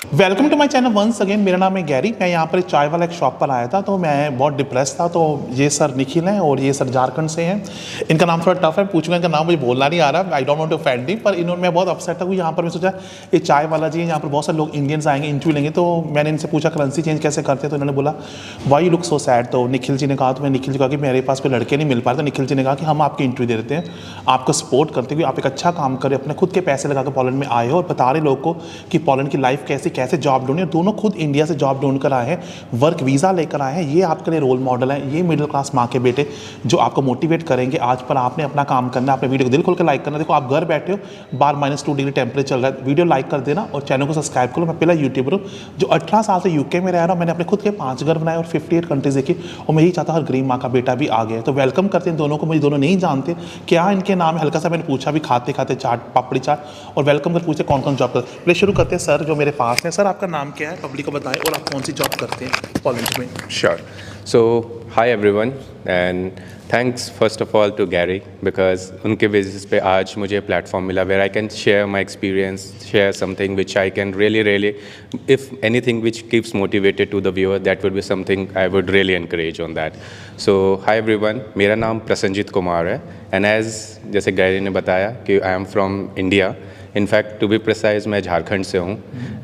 Welcome to my channel once again. मेरा नाम है गैरी। मैं यहाँ पर एक चाय वाला एक शॉप पर आया था, तो मैं बहुत डिप्रेस था। तो ये सर निखिल हैं और ये सर झारखंड से हैं। इनका नाम थोड़ा टफ है, पूछूंगा इनका नाम, मुझे बोलना नहीं आ रहा। I don't want to offend him, पर इन्होंने मैं बहुत अपसेट था। यहाँ पर मैं सोचा ये चाय वाला जी है, यहाँ पर बहुत सारे लोग इंडियंस आएंगे, इंटरव्यू लेंगे। तो मैंने इनसे पूछा करेंसी चेंज कैसे करते हैं, तो इन्होंने बोला why you look so sad. तो निखिल जी ने कहा, तो मैं निखिल जी कहा कि मेरे पास कोई लड़के नहीं मिल पाए। तो निखिल जी ने कहा कि हम आपकी इंटरव्यू दे देते हैं, आपको सपोर्ट करते हुए। आप एक अच्छा काम करें, अपने खुद के पैसे लगा कर पोलैंड में आए हो और बता रहे लोग को कि पोलैंड की लाइफ कैसे जॉब ढूंढनी है। दोनों खुद इंडिया से जॉब ढूंढ कर आए हैं, वर्क वीज़ा लेकर आए हैं। ये आपके लिए रोल मॉडल हैं, ये मिडिल क्लास माँ के बेटे जो आपको मोटिवेट करेंगे। आज पर आपने अपना काम करना है, अपने वीडियो को दिल खोल कर लाइक करना। देखो आप घर बैठे हो, बाहर -2 डिग्री टेम्परेचर चल रहा है, वीडियो लाइक कर देना और चैनल को सब्सक्राइब करो। मैं पहला यूट्यूबर हूँ जो 18 साल से यूके में रह रहा हूँ। मैंने अपने खुद के 5 घर बनाए और 58 कंट्रीज देखी, और मैं यही चाहता हूँ हर गरीब माँ का बेटा भी आ गया। तो वेलकम करते हैं दोनों को। मुझे दोनों नहीं जानते क्या इनके नाम है, हल्का सा मैंने पूछा भी, खाते खाते चाट, पापड़ी चाट, और वेलकम कर पूछे कौन कौन जॉब करते हैं। पहले शुरू करते हैं सर जो मेरे पास हैं। सर आपका नाम क्या है, पब्लिक को बताएं, और आप कौन सी जॉब करते हैं पोलैंड में? Sure. So, hi everyone, and thanks first of all to Gary because उनके basis पे आज मुझे platform मिला where I can share my experience, share something which I can really, if anything which keeps motivated to the viewer, that would be something I would really encourage on that. So, hi everyone, मेरा नाम प्रसन्नजीत कुमार है, and as जैसे Gary ने बताया कि I am from India. In fact to be precise मैं झारखंड से हूँ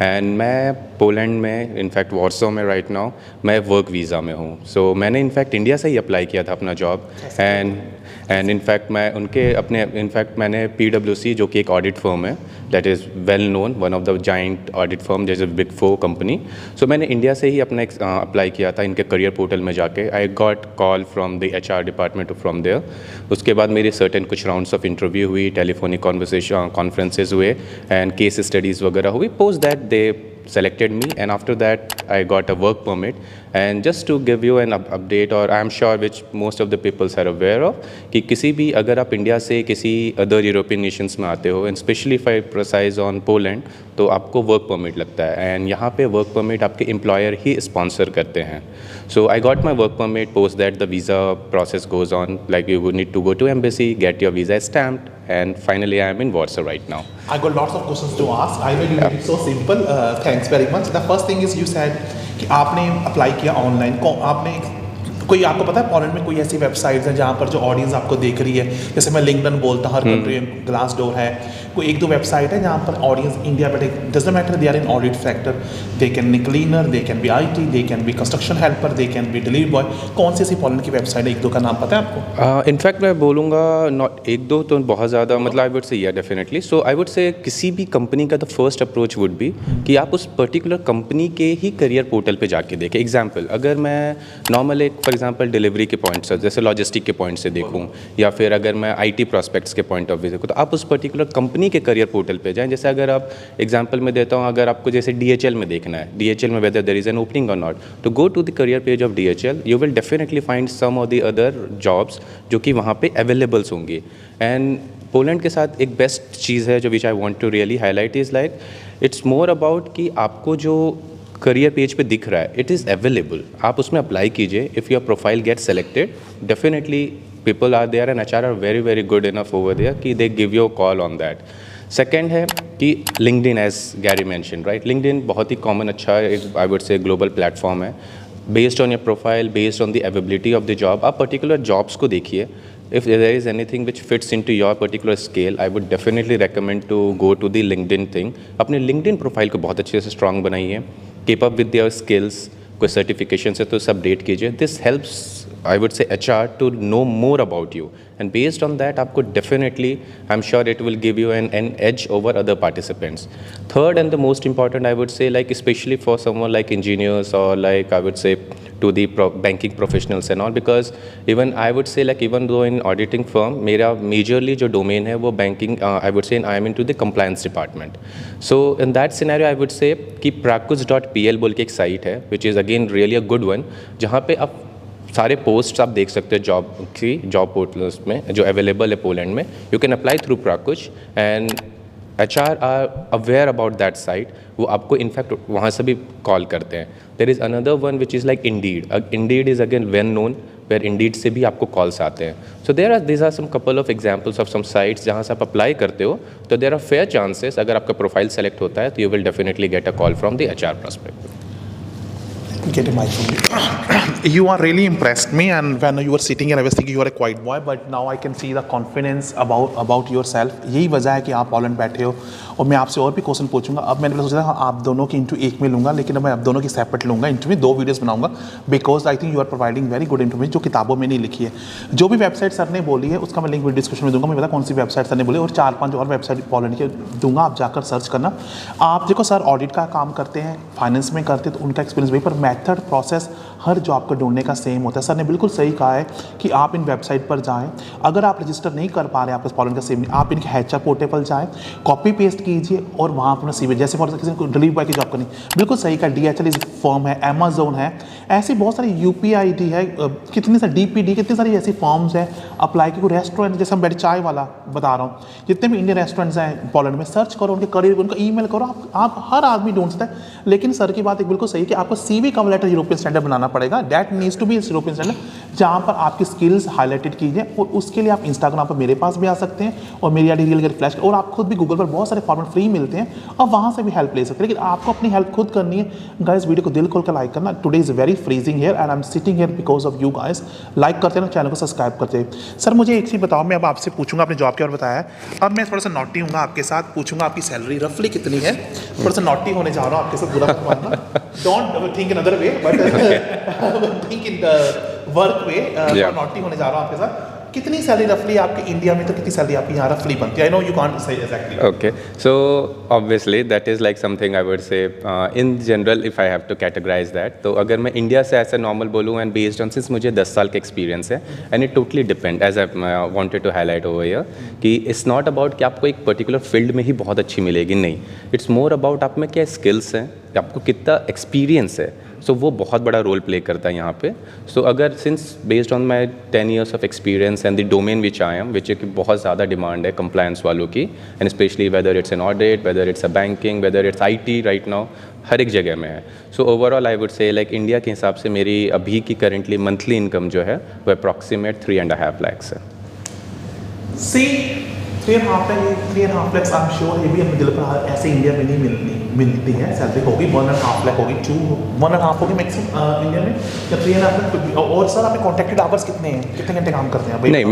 एंड मैं पोलैंड में इनफैक्ट वॉर्सो में राइट नाउ मैं वर्क वीज़ा में हूँ। सो मैंने इनफैक्ट इंडिया से ही अप्लाई किया था अपना जॉब एंड इनफैक्ट मैं उनके अपने इनफैक्ट मैंने PwC जो कि एक ऑडिट फर्म है that is well known, one of the giant audit firm जैसे बिग 4 कंपनी। सो मैंने इंडिया से ही अपना अप्लाई किया था इनके करियर पोर्टल में जाके। I got call from the HR department from there. उसके बाद मेरी सर्टेन कुछ राउंड्स ऑफ इंटरव्यू हुई, टेलीफोनिक कॉन्फ्रेंसेज हुए एंड केस स्टडीज़ वगैरह हुई। Post that they selected me, and after that I got a work permit. And just to give you an update, or I am sure which most of the people are aware of, कि किसी भी अगर आप India से किसी other European Nations में आते हो and specially if I precise on Poland, तो आपको वर्क परमिट लगता है एंड यहाँ पे वर्क परमिट आपके एम्प्लॉयर ही स्पॉन्सर करते हैं। So I got my work permit, post that the visa process goes on, like you need to go to embassy, get your visa stamped, and finally I am in Warsaw right now. I got lots of questions to ask. I know you made it so simple. Thanks very much. The first thing is you said कि आपने apply किया online. आपने कोई आपको पता है Poland में कोई ऐसी वेबसाइट्स हैं जहाँ पर जो ऑडियंस आपको देख रही है, जैसे मैं लिंक्डइन बोलता हूँ, हर कंट्री में ग्लासडोर है, कोई 1-2 वेबसाइट है जहाँ पर ऑडियंस इंडिया बैठे, doesn't matter they are in audit sector, they can be cleaner, they can be IT, they can be construction helper, they can be delivery boy. कौन सी ऐसी पोलैंड की वेबसाइट है, 1-2 का नाम पता है आपको? इनफैक्ट मैं बोलूँगा नॉट 1-2 तो बहुत ज़्यादा, मतलब आई वुड से या डेफिनेटली। सो आई वुड से किसी भी कंपनी का the first approach would be कि आप उस पर्टिकुलर कंपनी के ही करियर पोर्टल पे जाके देखें। एग्जाम्पल अगर मैं नॉर्मल एक फॉर एग्जाम्पल डिलीवरी के पॉइंट से, जैसे लॉजिस्टिक के पॉइंट से देखूं, या फिर अगर मैं IT प्रॉस्पेक्ट्स के पॉइंट ऑफ व्यू देखूं, तो आप उस पर्टिकुलर कंपनी के करियर पोर्टल पे जाएं। जैसे अगर आप एग्जांपल में देता हूं, अगर आपको जैसे DHL में देखना है, DHL में whether there is an opening और नॉट, तो go to the career page of DHL, you will definitely find some of the other jobs जो कि वहाँ पे अवेलेबल्स होंगी। एंड पोलैंड के साथ एक बेस्ट चीज़ है जो which I want to really highlight is like it's more about कि आपको जो करियर पेज पे दिख रहा है इट इज़ अवेलेबल, आप उसमें अप्लाई कीजिए। If your profile get selected, definitely people are there and HR are very good enough over there कि they give you a call on that. Second है कि LinkedIn, as Gary mention right, LinkedIn बहुत ही common अच्छा एक I would say global platform है। Based on your profile, based on the availability of the job, आप particular jobs को देखिए। If there is anything which fits into your particular scale, I would definitely recommend to go to the LinkedIn thing. अपने LinkedIn profile को बहुत अच्छे से strong बनाइए, keep up with your skills, कोई सर्टिफिकेशन से तो उसे अपडेट कीजिए। This helps I would say HR to know more about you and based on that आपको definitely I am sure it will give you an edge over other participants. Third and the most important I would say like specially for someone like engineers और like I would से to the banking professionals and all, because even I would say like even though in auditing firm मेरा majorly जो domain है वो banking, I would say I am into the compliance department. So in that scenario I would say कि prakus.pl बोल के एक site है which is again really a good one, जहाँ पे आप सारे पोस्ट्स आप देख सकते हो जॉब की, जॉब पोर्टल्स में जो अवेलेबल है पोलैंड में। You can apply through Pracuj and HR are aware about that site, वो आपको इनफैक्ट वहाँ से भी कॉल करते हैं। There is another one which is like Indeed. Indeed is again well known, where Indeed से भी आपको कॉल्स आते हैं. सो these are some couple of examples of some sites जहाँ से आप अप्लाई करते हो, तो there are fair chances अगर आपका प्रोफाइल सेलेक्ट होता है तो you will definitely get a call from the HR prospect. Get a mic from you. You are really impressed me, and when you were sitting here, I was thinking you are a quiet boy, but now I can see the confidence about yourself. यही वजह है कि आप Poland बैठे हो. और मैं आपसे और भी क्वेश्चन पूछूंगा. अब मैंने सोचा था आप दोनों की इंटरव्यू एक में लूँगा, लेकिन अब मैं आप दोनों की सेपरेट लूँगा इंटरव्यू, 2 वीडियोस बनाऊंगा, because I think you are providing very good information जो किताबों में नहीं लिखी है. जो भी वेबसाइट सर ने बोली है उसका मैं लिंक वीडियो डिस्क्रिप्शन में दूंगा. मैं पता कौन सी वेबसाइट सर ने बोली, और 4-5 और वेबसाइट पोलैंड के दूंगा, आप जाकर सर्च करना. आप देखो सर ऑडिट का काम करते हैं, फाइनेंस में करते हैं, तो उनका एक्सपीरियंस वही, पर मैथड प्रोसेस हर जॉब को ढूंढने का सेम होता है. सर ने बिल्कुल सही कहा है कि आप इन वेबसाइट पर जाएं. अगर आप रजिस्टर नहीं कर पा रहे हैं, आपके पोलैंड का सेम, आप इनके HR पोर्टल जाएं, कॉपी पेस्ट कीजिए और वहाँ अपना CV, जैसे फॉर किसी को डिलीवरी बॉय की जॉब करनी, बिल्कुल सही का DHL इस फॉर्म है, अमेजोन है, ऐसी बहुत सारी UPID है, कितनी सारी DPD, कितनी सारी ऐसी फॉर्म्स हैं अप्लाई की. कोई रेस्टोरेंट, जैसे हम बैठे चाय वाला बता रहा हूँ, जितने भी इंडियन रेस्टोरेंट्स हैं पोलैंड में, सर्च करो उनके करियर, उनका ईमेल करो, आप हर आदमी ढूंढ सकता है. लेकिन सर की बात एक बिल्कुल सही है कि आपको CV cover letter European standard बनाना पड़ेगा. That needs to be European standard, जहाँ पर आपकी स्किल्स हाईलाइटेड कीजिए. और उसके लिए आप इंस्टाग्राम पर मेरे पास भी आ सकते हैं, और मेरी आईडी रियल फ्लैश, और आप खुद भी गूगल पर बहुत सारे फॉर्मेट फ्री मिलते हैं, और वहाँ से भी हेल्प ले सकते हैं. लेकिन आपको अपनी हेल्प खुद करनी है. गाइस वीडियो को दिल खोल कर लाइक करना. Today is very freezing here and I am sitting here because of you guys. Like करते हैं ना, चैनल को सब्सक्राइब करते हैं. सर मुझे एक चीज़ बताओ, मैं अब आपसे पूछूंगा, अपने जॉब के और बताया, अब मैं थोड़ा सा नॉटी हूँ आपके साथ, पूछूंगा आपकी सैलरी रफली कितनी है. थोड़ा सा नॉटी होने जा रहा हूँ आपके साथ, बुरा मत मानना. Don't think in other way, but think in the work way. Naughty होने जा रहा हूँ आपके साथ. कितनी सैलरी रफली आपके इंडिया में, तो कितनी सैलरी आपकी यहाँ रफली बनती है? I know you can't say exactly. Okay, so obviously that is like something I would say in general if I have to categorize that. तो अगर मैं इंडिया से ऐसे नॉर्मल बोलूँ and based on since मुझे 10 साल का एक्सपीरियंस है, and it totally depend as I wanted to highlight over here कि it's not about कि आपको एक पर्टिकुलर फील्ड में ही बहुत अच्छी मिलेगी, नहीं. It's more about आप में क्या स्किल्स हैं, आपको कितना एक्सपीरियंस है. सो वो बहुत बड़ा रोल प्ले करता है यहाँ पे. सो अगर since based on my 10 years of experience and the domain which I am, which की बहुत ज़्यादा डिमांड है कंप्लायंस वालों की, and specially whether it's an audit, whether it's a banking, whether it's IT right now, हर एक जगह में है. So overall I would say like India के हिसाब से मेरी अभी की करेंटली मंथली इनकम जो है वो अप्रॉक्सीमेट 3.5 lakhs है. सी 3.5 lakhs, आई एम श्योर ये भी अपने दिल पर ऐसे इंडिया में नहीं मिलती है. सैलरी होगी 1.5 lakh होगी, 1.5 होगी मैक्सिमम इंडिया में, या 3.5 lakh. और सर आपके कॉन्ट्रैक्टेड आवर्स कितने हैं, कितने घंटे काम करते हैं? नहीं,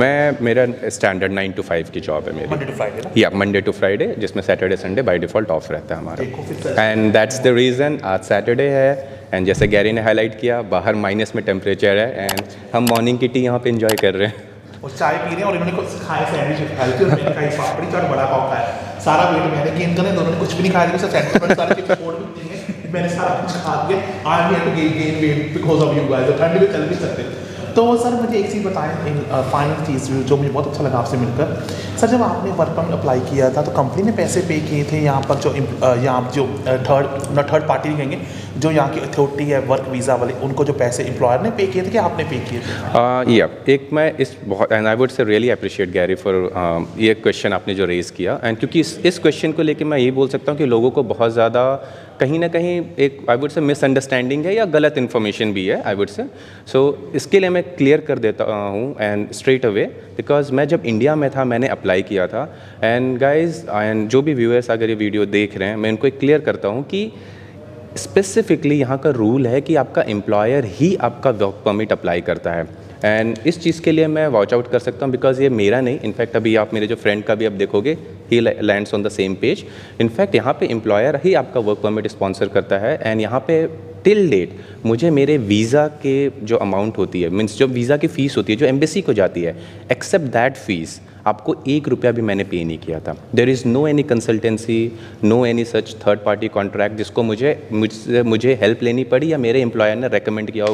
मेरा स्टैंडर्ड 9 to 5 की जॉब है मेरी. मंडे टू फ्राइडे ना? या मंडे टू फ्राइडे, जिसमें Saturday Sunday by default of रहता है हमारा. एंड दैट्स द रीज़न आज सैटरडे है. एंड जैसे गैरी ने हाईलाइट किया, बाहर माइनस में टेम्परेचर है, एंड हम मॉर्निंग की टी यहाँ पे एंजॉय कर रहे हैं और चाय पी रहे हैं. और इन्होंने कुछ खाया सैंडविच हेल्थी, और मैंने खाई पापड़ी चाट, बड़ा पाव खाया. सारा वेट मैंने गेन करने, दोनों ने कुछ भी नहीं खाया, लेकिन सैंडविच पर सारे चिप्स फोड़ भी नहीं है, मैंने सारा कुछ खा दिया. I have to gain weight because of you guys. ठंड में चल भी सकते. तो सर मुझे एक चीज़ बताएं, फाइनल चीज़ जो मुझे बहुत अच्छा लगा आपसे मिलकर. सर जब आपने वर्क परमिट अप्लाई किया था तो कंपनी ने पैसे पे किए थे यहाँ पर, जो थर्ड पार्टी कहेंगे, जो यहाँ की अथॉरिटी है वर्क वीज़ा वाले, उनको जो पैसे एम्प्लॉयर ने पे किए थे कि आपने पे किए थे? या एक मैं इस बहुत, एंड आई वुड से रियली अप्रिशिएट गैरी फॉर ये क्वेश्चन आपने जो रेज़ किया. एंड क्योंकि इस क्वेश्चन को लेकर मैं ये बोल सकता हूँ कि लोगों को बहुत ज़्यादा कहीं ना कहीं एक आई वुड से मिसअंडरस्टैंडिंग है या गलत इन्फॉर्मेशन भी है आई वुड से. सो इसके लिए मैं क्लियर कर देता हूँ एंड स्ट्रेट अवे, बिकॉज मैं जब इंडिया में था मैंने अप्लाई किया था. एंड गाइज एंड जो भी व्यूअर्स अगर ये वीडियो देख रहे हैं, मैं इनको एक क्लियर करता हूँ कि स्पेसिफिकली यहाँ का रूल है कि आपका एम्प्लॉयर ही आपका वर्क परमिट अप्लाई करता है. एंड इस चीज़ के लिए मैं वॉच आउट कर सकता हूँ, बिकॉज ये मेरा नहीं, इनफैक्ट अभी आप मेरे जो फ्रेंड का भी अब देखोगे, ही lands on the same page. In fact यहाँ पे एम्प्लॉयर ही आपका वर्क परमिट स्पॉन्सर करता है. एंड यहाँ पे टिल डेट मुझे मेरे वीज़ा के जो अमाउंट होती है, मीन्स जो वीज़ा की फ़ीस होती है जो एम्बेसी को जाती है, एक्सेप्ट दैट फीस आपको 1 रुपया भी मैंने पे नहीं किया था. There is no any consultancy, no any such third party contract जिसको मुझे हेल्प लेनी पड़ी या मेरे एम्प्लॉयर ने रेकमेंड किया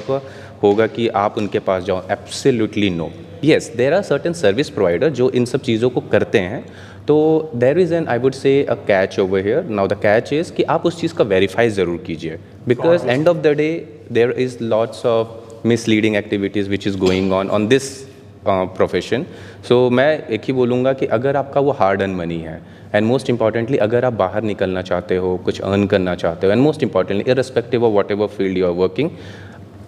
होगा कि आप उनके पास जाओ. Absolutely no. Yes, there are certain service provider जो इन सब चीज़ों को करते हैं. तो there is an I would say a catch over here. Now the catch is कि आप उस चीज़ का वेरीफाई ज़रूर कीजिए, because end of the day there is lots of misleading activities which is going on this profession. So मैं एक ही बोलूँगा कि अगर आपका वो हार्ड अर्न मनी है, एंड मोस्ट इंपॉर्टेंटली अगर आप बाहर निकलना चाहते हो, कुछ अर्न करना चाहते हो, and most importantly irrespective of whatever field you are working,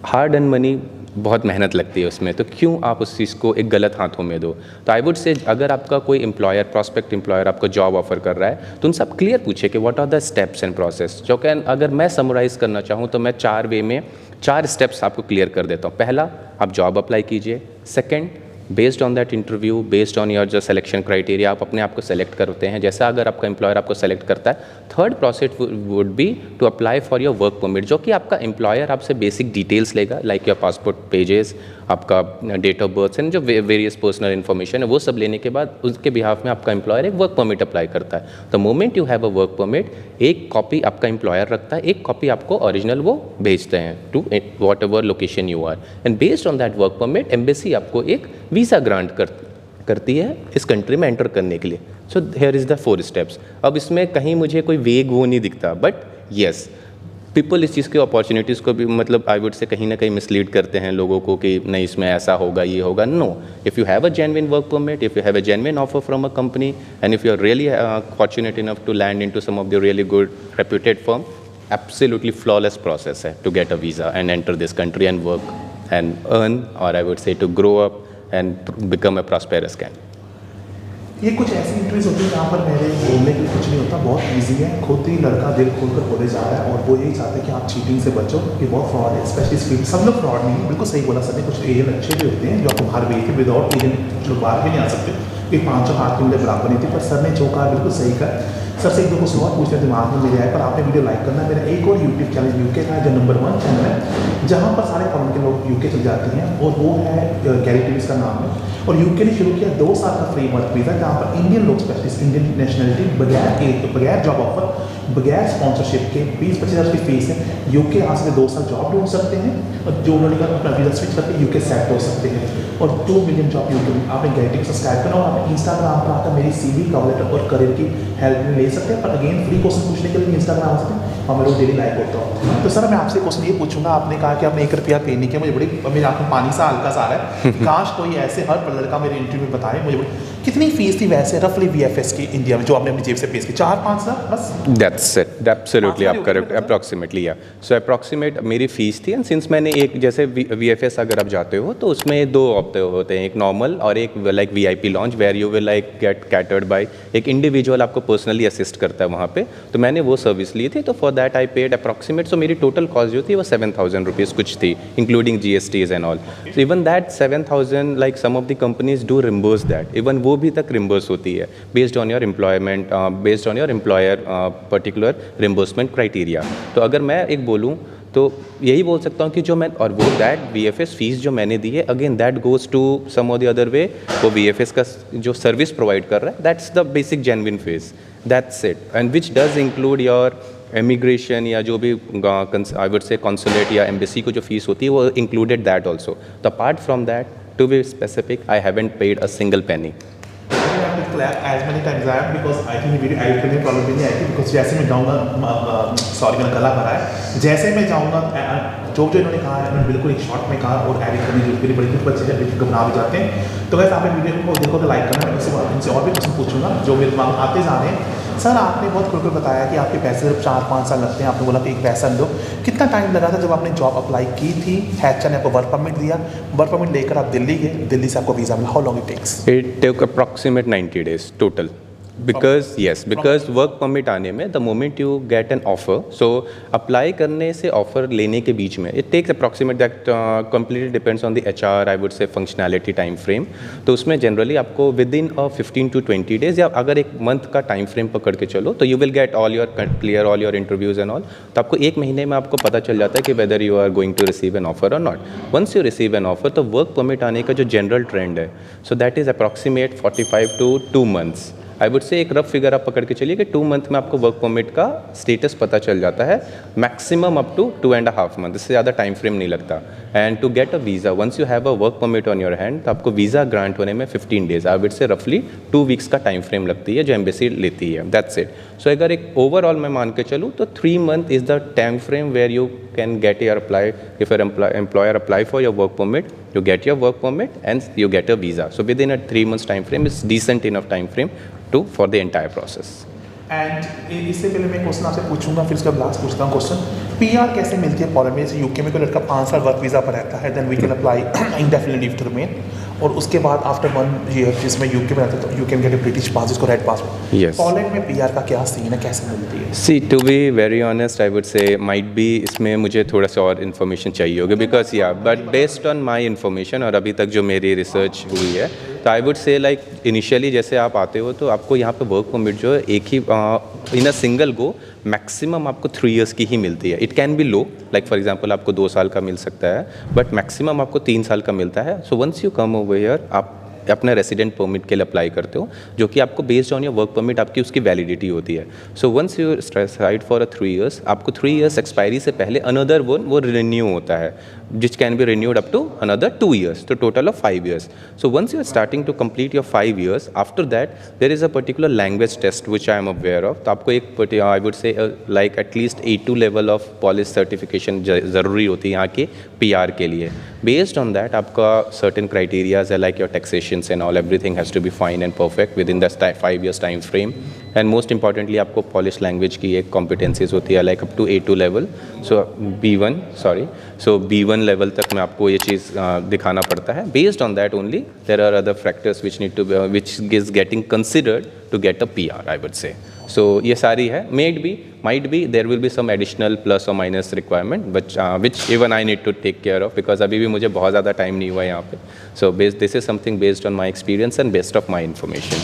hard earn money बहुत मेहनत लगती है उसमें, तो क्यों आप उस चीज़ को एक गलत हाथों में दो। तो आई वुड से अगर आपका कोई एम्प्लॉयर, प्रॉस्पेक्ट एम्प्लॉयर आपको जॉब ऑफर कर रहा है तो उनसे आप क्लियर पूछे कि what are the steps and process. जो कैन अगर मैं समराइज़ करना चाहूँ तो मैं 4 वे में 4 स्टेप्स आपको क्लियर कर देता हूँ। पहला, आप जॉब अप्लाई कीजिए। Second, based on that interview, based on your जो सिलेक्शन क्राइटेरिया, आप अपने आप को सेलेक्ट करते हैं। जैसा अगर आपका एम्प्लॉयर आपको सेलेक्ट करता है, third process would be to apply for your work permit, जो कि आपका एम्प्लॉयर आपसे बेसिक डिटेल्स लेगा, लाइक योर पासपोर्ट पेजेस, आपका डेट ऑफ बर्थ एंड जो वेरियस पर्सनल इन्फॉर्मेशन है वो सब लेने के बाद उसके बिहाफ में आपका एम्प्लॉयर एक वर्क परमिट अप्लाई करता है। The moment you have a work permit, एक कॉपी आपका एम्प्लॉयर रखता है, एक कॉपी आपको ओरिजिनल वो भेजते हैं to whatever location you are, and based on that work permit embassy आपको एक वीज़ा ग्रांट करती है इस कंट्री में एंटर करने के लिए। So here is the 4 steps. अब इसमें कहीं मुझे कोई वेग वो नहीं दिखता, बट येस, पीपल इस चीज़ की अपॉर्चुनिटीज़ को भी मतलब आई वुड से कहीं ना कहीं मिसलीड करते हैं लोगों को कि नहीं इसमें ऐसा होगा, ये होगा। No, if you have a genuine work permit, if you have a genuine offer from a company, and if you are really fortunate enough to land into some of the really good reputed firm, absolutely flawless process है to get a visa and enter this country and work and earn, और I would say to grow up and become a prosperous can. ये कुछ ऐसी interviews होती है जहाँ पर मेरे बोलने के लिए कुछ नहीं होता, बहुत इजी है, खुद ही लड़का दिल खोलकर बोले जा रहा है और वो यही चाहते हैं कि आप चीटिंग से बचो, कि बहुत फ्रॉड है, स्पेशली स्पीड। सब लोग फ्रॉड नहीं है, बिल्कुल सही बोला सर ने। कुछ एजेंट अच्छे भी होते हैं जो आपको बाहर भेजते, विदाउट एजेंट कुछ लोग बाहर भी नहीं आ सकते, कि 5 हाथ की उंगली बराबर नहीं थी। पर सर ने जो कहा बिल्कुल सही कहा। सर से एक दो कुछ और पूछते दिमाग में मेरे आए, पर आपने वीडियो लाइक करना है। मेरा एक और यूट्यूब चैनल यूके का है जो नंबर 1 चैनल है, जहाँ पर सारे फॉरेन के लोग यूके चल जाते हैं, और वो है गैरी टीवीज का नाम है। और यूके ने शुरू किया 2 साल का फ्री वर्क वीज़ा, जहाँ पर इंडियन लोग, स्पेशलिस्ट इंडियन नेशनलिटी, बगैर जॉब ऑफर, बगैर स्पॉन्सरशिप के 20-25 हज़ार की फीस है, यूके आ सकते 2 साल जॉब ढूंढ सकते हैं, और जो उन्होंने कहा अपना वीज़ा स्विच करके यूके सेट हो सकते हैं। और 2 मिलियन जॉब यूके में आपने गैरी सब्सक्राइब करना, और आप इंस्टाग्राम पर आकर मेरी CV, कवर लेटर और करियर की हेल्प ले सकते हैं। पर अगेन फ्री क्वेश्चन पूछने के लिए इंस्टाग्राम आ सकते हैं, और मैं रोज डेली लाइव होता हूँ। तो सर मैं आपसे क्वेश्चन ये पूछूंगा, आपने कहा कि आपने 1 रुपया पे नहीं किया, मुझे बड़ी, मेरे आँख में पानी सा हल्का सा आ रहा है। काश कोई ऐसे हर लड़का मेरे इंटरव्यू में बताए मुझे कितनी फीस थी वैसे रफली VFS की इंडिया में, जो आपने अपनी जेब से पे की? 4-5 हज़ार बस? दैट्स इट, एब्सोल्युटली आप करेक्ट, अप्रॉक्सीमेटली। या सो अप्रॉक्सीमेट मेरी फीस थी, एंड सिंस मैंने एक जैसे VFS अगर आप जाते हो तो उसमें 2 हफ्ते होते हैं, एक नॉर्मल और एक like VIP lounge, where you will like get catered by एक इंडिविजुअल, आपको पर्सनली असिस्ट करता है वहाँ पे। तो मैंने वो सर्विस ली थी, तो for that I paid approximate, so मेरी टोटल कॉस्ट जो थी वो 7,000 रुपीज़ कुछ थी, including GSTs and all. So even that 7,000 like some of the companies do reimburse that, even वो भी तक रिम्बर्स होती है based on your employment, based on your employer particular reimbursement criteria. तो अगर मैं एक बोलूँ तो यही बोल सकता हूँ कि जो मैं, और वो दैट VFS फीस जो मैंने दी है, again that goes to some of the other way, वो VFS का जो सर्विस प्रोवाइड कर रहा है, that's the basic genuine fees, that's it, and which does include your immigration या जो भी आई वुड से कॉन्सुलेट या एम्बेसी को जो फीस होती है वो इंक्लूडेड दैट ऑल्सो। तो apart from that, to be specific, I haven't paid a single penny. As many times I have, because I think video edit करने में problem भी नहीं आएगी, बिकॉज जैसे मैं जाऊँगा, सॉरी मेरा गला भरा है, जैसे मैं जाऊँगा जो इन्होंने कहा है, इन्होंने बिल्कुल एक शॉर्ट में कहा, और एडिट करने की मेरी बड़ी कुछ बच्चे हैं घबरा भी जाते हैं। तो वैसे आपने वीडियो को देखो तो लाइक करना, मैं इनसे और भी क्वेश्चन पूछूंगा जो मेरे दिमाग में आते जा रहे हैं। सर आपने बहुत खुलकर बताया कि आपके पैसे सिर्फ 4-5 साल लगते हैं, आपने बोला कि एक पैसा दो। कितना टाइम लगा था जब आपने जॉब अप्लाई की थी? हैचर ने आपको वर्क परमिट दिया, वर्क परमिट लेकर आप दिल्ली गए, दिल्ली से आपको वीज़ा मिला, how long it takes? It take approximate 90 days total, because yes, because work permit आने में the moment you get an offer, so apply करने से ऑफर लेने के बीच में it takes approximate, that completely depends on the HR I would say functionality time frame. तो उसमें जनरली आपको विद इन 15 to 20 days, या अगर एक मंथ का टाइम फ्रेम पकड़ के चलो, तो you will get all your clear all your interviews and all. तो आपको 1 महीने में आपको पता चल जाता है कि whether you are going to receive an offer और not. Once you receive an offer, तो वर्क परमिट आने का जो जनरल ट्रेंड है, so that is approximate 45 to 2 months। I would say एक रफ फिगर आप पकड़ के चलिए कि 2 month में आपको वर्क परमिट का स्टेटस पता चल जाता है, मैक्सिमम अप टू 2.5 month, इससे ज़्यादा टाइम फ्रेम नहीं लगता। And to get a visa, once you have a work permit on your hand, तो आपको वीज़ा ग्रांट होने में 15 days, आई वुड से रफली 2 weeks का टाइम फ्रेम लगती है जो एम्बेसी लेती है, दैट्स इट। सो अगर एक ओवरऑल मैं मान के चलूँ तो 3 month is the time frame where you can get your apply, if your employer apply for your work permit, you get your work permit and you get a visa. So within a 3 months time frame is decent enough time frame for the entire process. And इससे पहले मैं question आपसे पूछूंगा, फिर उसका last पूछता हूँ question, PR कैसे मिलती है पोलैंड में? जैसे यूके में कोई लड़का 5 साल वर्क वीज़ा पर रहता है, then we can apply indefinite leave to remain, और उसके बाद आफ्टर 1 ईयर जिसमें यूके में रहते तो you can get a British pass, जिसको रेड पास। Yes. पोलैंड में पीआर का क्या सीन है, कैसे मिलती है? See to be very honest I would say might be इसमें मुझे थोड़ा सा और इन्फॉर्मेशन चाहिए होगी, बिकॉज या but based on my information और अभी तक जो मेरी रिसर्च हुई है, तो आई वुड से लाइक इनिशियली जैसे आप आते हो तो आपको यहाँ पे वर्क परमिट जो है एक ही इन अ सिंगल गो मैक्सिमम आपको 3 इयर्स की ही मिलती है। It can be low, like for example आपको 2 साल का मिल सकता है, बट मैक्सिमम आपको 3 साल का मिलता है। So once you come over here आप अपना रेसिडेंट परमिट के लिए अप्लाई करते हो, जो कि आपको based on your work permit आपकी उसकी वैलिडिटी होती है। So once you side for 3 years, आपको 3 इयर्स एक्सपायरी से पहले अनदर वन वो रिन्यू होता है, which can be renewed up to another 2 years, to total of 5 years. So once you are starting to complete your 5 years, after that there is a particular language test which I am aware of. तो आपको एक I would say like at least A2 level of Polish certification ज़रूरी होती है यहाँ के PR के लिए. Based on that आपका certain criteria है like your taxations and all, everything has to be fine and perfect within the 5 years time frame. And most importantly आपको Polish language की एक competencies होती है like up to A2 level. So B1 level तक में आपको ये चीज़ दिखाना पड़ता है. Based on that only there are other factors which need to which is getting considered to get a PR I would say. So ये सारी है. Might be there will be some additional plus और minus requirement which even I need to take care of, because अभी भी मुझे बहुत ज़्यादा time नहीं हुआ यहाँ पे. So this is something based on my experience and based of my information.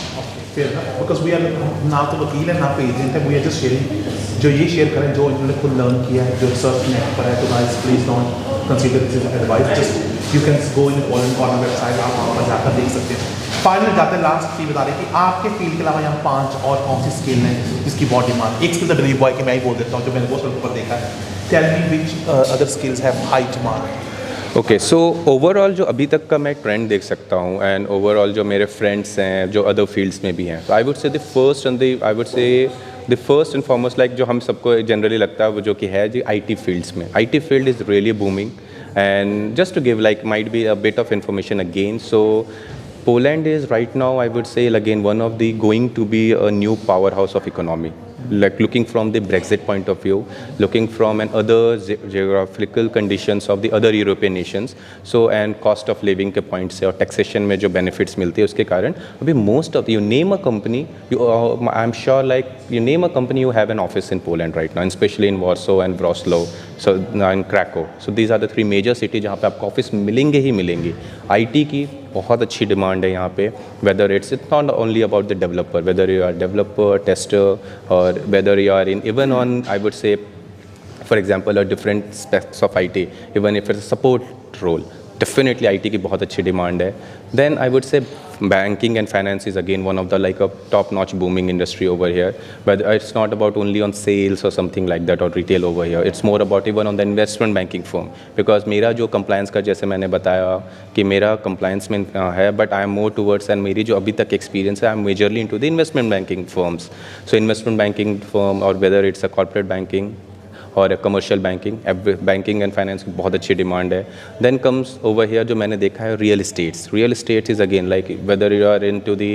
Because we are ना तो वकील है ना तो एजेंट है, वी आर जस्ट शेयरिंग जो ये शेयर करें जो इन्होंने खुद लर्न किया है, जो रिसर्च नेट पर है. तो guys please don't consider this is advice, just you can go in Poland corner website, आप वहाँ पर जाकर देख सकते हैं. फाइनल जाते हैं लास्ट चीज बता रहे कि आपके फील्ड के अलावा यहाँ 5 और कौन सी स्किल हैं जिसकी बहुत डिमांड. एक स्किल तो डिलीवरी बॉय की मैं ही बोल देता हूँ जो मैंने बहुत सारे ऊपर देखा है. Tell me which other skills have high demand. Okay, so overall जो अभी तक का मैं ट्रेंड देख सकता हूँ एंड ओवरऑल जो मेरे फ्रेंड्स हैं जो अदर फील्ड्स में भी हैं, तो आई वुड से the first and foremost like जो हम सबको जनरली लगता है वो जो कि है जी IT फील्ड्स में. IT field is really booming and just to give like might be a bit of information again. So Poland is right now, I would say, again, one of the going to be a new powerhouse of economy. Like looking from the Brexit point of view, looking from and other geographical conditions of the other European nations. So and cost of living के point से और taxation में जो benefits मिलते हैं उसके कारण अभी most of you name a company, I'm sure like you name a company, you have an office in Poland right now, and especially in Warsaw and Wrocław, so in Krakow. So these are the 3 major cities जहाँ पे आपको office मिलेंगे ही मिलेंगे. IT की बहुत अच्छी demand है यहाँ पे. Whether it's not only about the developer, whether you are developer, tester, और whether you are in even on I would say for example a different aspects of IT, even if it's support role, definitely IT की बहुत अच्छी demand है. Then I would say banking and finance is again one of the like a top notch booming industry over here, but it's not about only on sales or something like that or retail over here. It's more about even on the investment banking firm, because मेरा जो compliance का जैसे मैंने बताया कि मेरा compliance में है, but I am more towards and मेरी जो अभी तक experience है I am majorly into the investment banking firms. So investment banking firm or whether it's a corporate banking और कमर्शियल बैंकिंग एंड फाइनेंस की बहुत अच्छी डिमांड है. देन कम्स ओवर हियर जो मैंने देखा है real estates is again like whether you are into the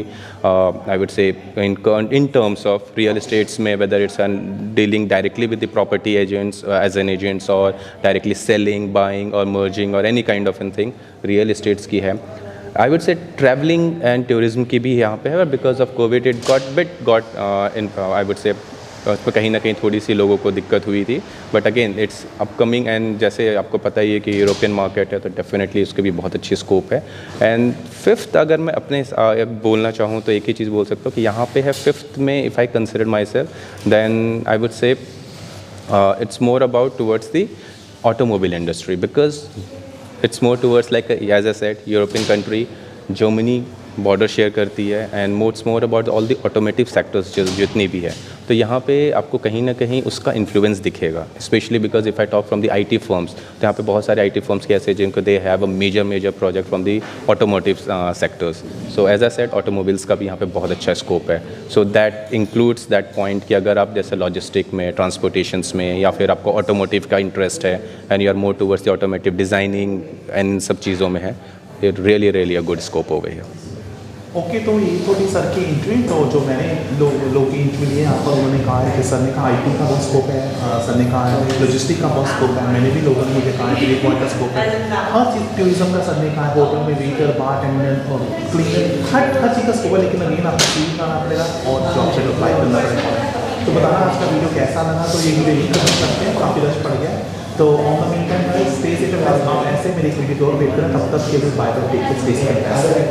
I would say in terms of real estates में whether it's dealing directly with the property agents as an agents और directly selling, buying और merging और any kind of an thing, real estates की है. I would say travelling and tourism की भी यहाँ पे है, because of COVID it got in I would से उसमें कहीं ना कहीं थोड़ी सी लोगों को दिक्कत हुई थी, but again it's upcoming. And जैसे आपको पता ही है कि यूरोपियन मार्केट है तो डेफिनेटली उसके भी बहुत अच्छी स्कोप है. एंड फिफ्थ अगर मैं अपने बोलना चाहूँ तो एक ही चीज़ बोल सकता हूँ कि यहाँ पे है फिफ्थ में if I consider myself then I would say it's more about towards the automobile industry, because it's more towards like as I said European country, Germany border share करती है and more about all the automotive sectors जितनी भी है, तो यहाँ पे आपको कहीं ना कहीं उसका इन्फ्लुएंस दिखेगा. Specially because if I talk from the IT firms, तो यहाँ पे बहुत सारे IT फर्म्स के ऐसे जिनको they have a major project from the automotive sectors. So as I said automobiles का भी यहाँ पे बहुत अच्छा स्कोप है. So that includes that point कि अगर आप जैसे लॉजिस्टिक में, ट्रांसपोर्टेशंस में, या फिर आपको ऑटोमोटिव का इंटरेस्ट है and you are more towards the automotive designing and इन सब चीज़ों में है, it really a good scope over here. Okay, तो ये थोड़ी सर की इंटरव्यू, तो जो मैंने लोग की इंटरव्यू लिए यहाँ पर, उन्होंने कहा है कि सर ने कहा IT का बहुत स्कोप है, सर ने कहा है लॉजिस्टिक का बहुत स्कोप है, मैंने भी लोगों ने मुझे कहा है कि 3 पॉइंट का स्कोप है, हर चीज़ टूरिज्म का सर ने कहा है, होटल में वेटर, बारटेंडर और क्लीनर, हर चीज़ का स्कोप है, लेकिन अगेन आपको सीवी बनाना पड़ेगा और जॉब से अप्लाई करना पड़ेगा। तो बताना आज का वीडियो कैसा लगा, तो ये वीडियो नहीं कर सकते हैं, काफ़ी रश पड़ गया। तो on the mean time stay safe, आप ऐसे मेरी एक वीडियो और वेट करें, तब तक के लिए bye bye, take care, stay safe.